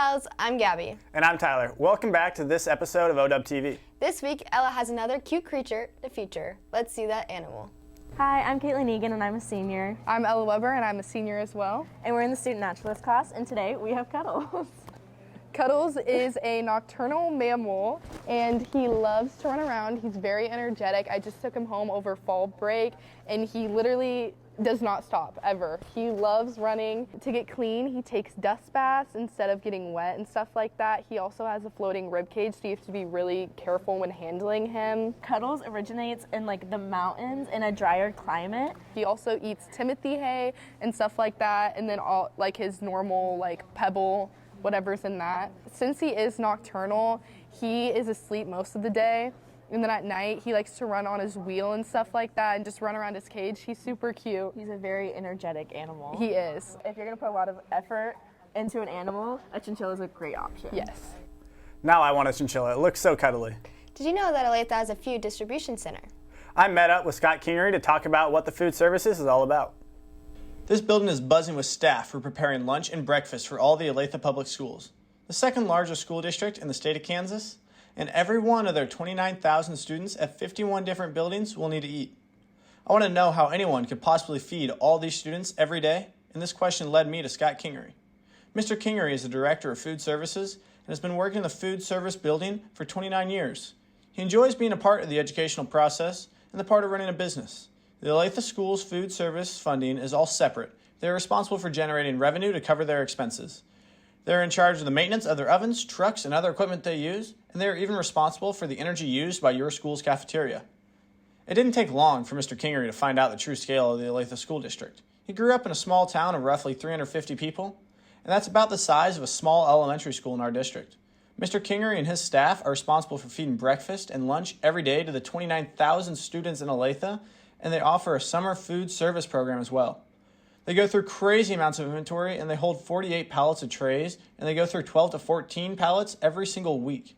pals, I'm Gabby. And I'm Tyler. Welcome back to this episode of Owtv. This week, Ella has another cute creature to feature. Let's see that animal. Hi, I'm Caitlin Egan and I'm a senior. I'm Ella Weber and I'm a senior as well. And we're in the student naturalist class, and today we have Cuddles. Cuddles is a nocturnal mammal and he loves to run around. He's very energetic. I just took him home over fall break and he literally does not stop ever. He loves running. To get clean, he takes dust baths instead of getting wet and stuff like that. He also has a floating rib cage, so you have to be really careful when handling him. Cuddles originates in the mountains in a drier climate. He also eats timothy hay and stuff like that, and then all his normal pebble, whatever's in that. Since he is nocturnal, he is asleep most of the day. And then at night, he likes to run on his wheel and stuff like that and just run around his cage. He's super cute. He's a very energetic animal. He is. If you're going to put a lot of effort into an animal, a chinchilla is a great option. Yes. Now I want a chinchilla. It looks so cuddly. Did you know that Olathe has a food distribution center? I met up with Scott Kingery to talk about what the food services is all about. This building is buzzing with staff for preparing lunch and breakfast for all the Olathe public schools, the second largest school district in the state of Kansas. And every one of their 29,000 students at 51 different buildings will need to eat. I want to know how anyone could possibly feed all these students every day, and this question led me to Scott Kingery. Mr. Kingery is the Director of Food Services and has been working in the food service building for 29 years. He enjoys being a part of the educational process and the part of running a business. The Olathe School's food service funding is all separate. They are responsible for generating revenue to cover their expenses. They're in charge of the maintenance of their ovens, trucks, and other equipment they use, and they are even responsible for the energy used by your school's cafeteria. It didn't take long for Mr. Kingery to find out the true scale of the Olathe School District. He grew up in a small town of roughly 350 people, and that's about the size of a small elementary school in our district. Mr. Kingery and his staff are responsible for feeding breakfast and lunch every day to the 29,000 students in Olathe, and they offer a summer food service program as well. They go through crazy amounts of inventory, and they hold 48 pallets of trays, and they go through 12 to 14 pallets every single week.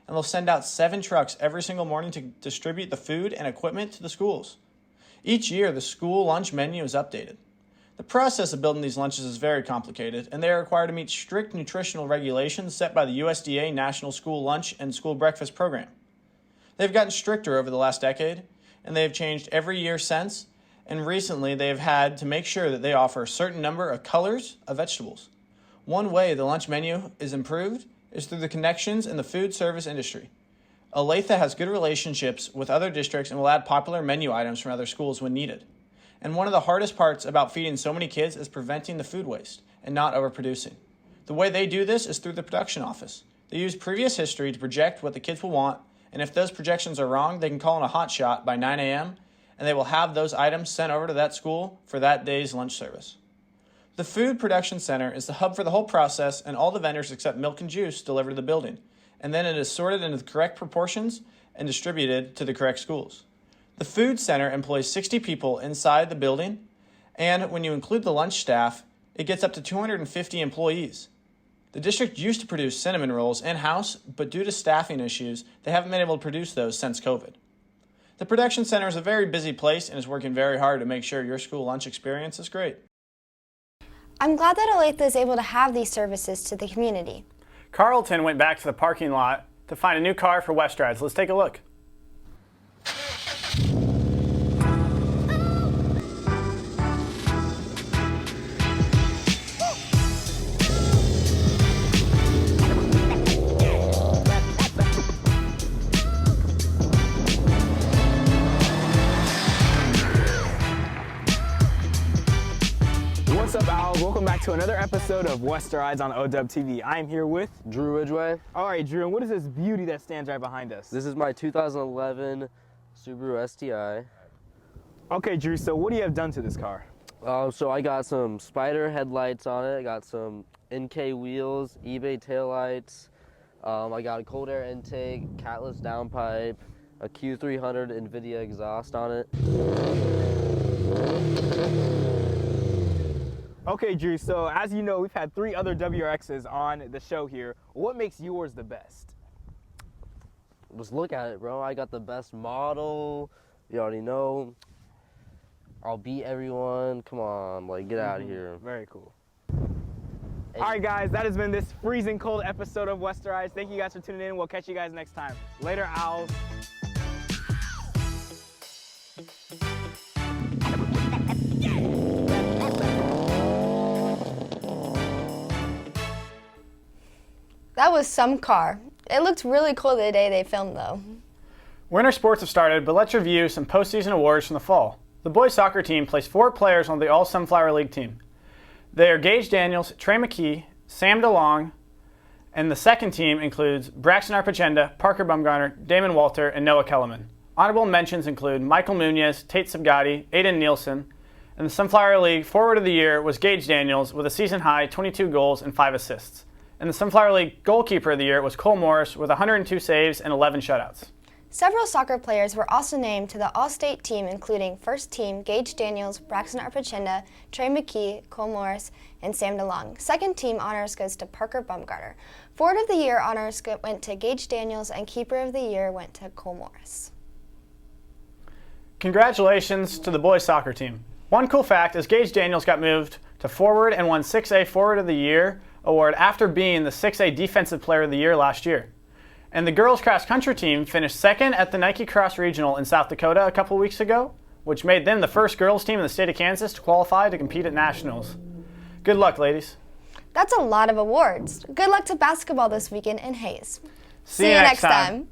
And they'll send out 7 trucks every single morning to distribute the food and equipment to the schools. Each year, the school lunch menu is updated. The process of building these lunches is very complicated, and they are required to meet strict nutritional regulations set by the USDA National School Lunch and School Breakfast Program. They've gotten stricter over the last decade, and they have changed every year since. And recently they have had to make sure that they offer a certain number of colors of vegetables. One way the lunch menu is improved is through the connections in the food service industry. Olathe has good relationships with other districts and will add popular menu items from other schools when needed. And one of the hardest parts about feeding so many kids is preventing the food waste and not overproducing. The way they do this is through the production office. They use previous history to project what the kids will want, and if those projections are wrong, they can call in a hot shot by 9 a.m., and they will have those items sent over to that school for that day's lunch service. The Food Production Center is the hub for the whole process, and all the vendors except milk and juice deliver to the building, and then it is sorted into the correct proportions and distributed to the correct schools. The Food Center employs 60 people inside the building, and when you include the lunch staff, it gets up to 250 employees. The district used to produce cinnamon rolls in-house, but due to staffing issues, they haven't been able to produce those since COVID. The Production Center is a very busy place and is working very hard to make sure your school lunch experience is great. I'm glad that Olathe is able to have these services to the community. Carlton went back to the parking lot to find a new car for West Rides. Let's take a look. What's up, Owls? Welcome back to another episode of West Rides on Owtv. I am here with Drew Ridgway. All right, Drew, and what is this beauty that stands right behind us? This is my 2011 Subaru STI. Okay, Drew, so what do you have done to this car? So I got some Spider headlights on it. I got some NK wheels, eBay taillights. I got a cold air intake, catless downpipe, a Q300 NVIDIA exhaust on it. Okay, Drew, so as you know, we've had 3 other WRXs on the show here. What makes yours the best? Just look at it, bro. I got the best model. You already know. I'll beat everyone. Come on, like, get out of here. Very cool. All right, guys, that has been this freezing cold episode of Westerized. Thank you guys for tuning in. We'll catch you guys next time. Later, Owls. That was some car. It looked really cool the day they filmed though. Winter sports have started, but let's review some postseason awards from the fall. The boys soccer team placed 4 players on the All-Sunflower League team. They are Gage Daniels, Trey McKee, Sam DeLong, and the second team includes Braxton Arpachenda, Parker Bumgarner, Damon Walter, and Noah Kellerman. Honorable mentions include Michael Munoz, Tate Sabgati, Aiden Nielsen, and the Sunflower League Forward of the Year was Gage Daniels with a season-high 22 goals and 5 assists. And the Sunflower League Goalkeeper of the Year was Cole Morris with 102 saves and 11 shutouts. Several soccer players were also named to the All-State team, including First Team Gage Daniels, Braxton Arpachenda, Trey McKee, Cole Morris, and Sam DeLong. Second Team honors goes to Parker Bumgarner. Forward of the Year honors went to Gage Daniels, and Keeper of the Year went to Cole Morris. Congratulations to the boys soccer team. One cool fact is Gage Daniels got moved to forward and won 6A Forward of the Year award after being the 6A Defensive Player of the Year last year. And the girls cross country team finished second at the Nike Cross Regional in South Dakota a couple weeks ago, which made them the first girls team in the state of Kansas to qualify to compete at nationals. Good luck, ladies. That's a lot of awards. Good luck to basketball this weekend in Hayes. See you next time.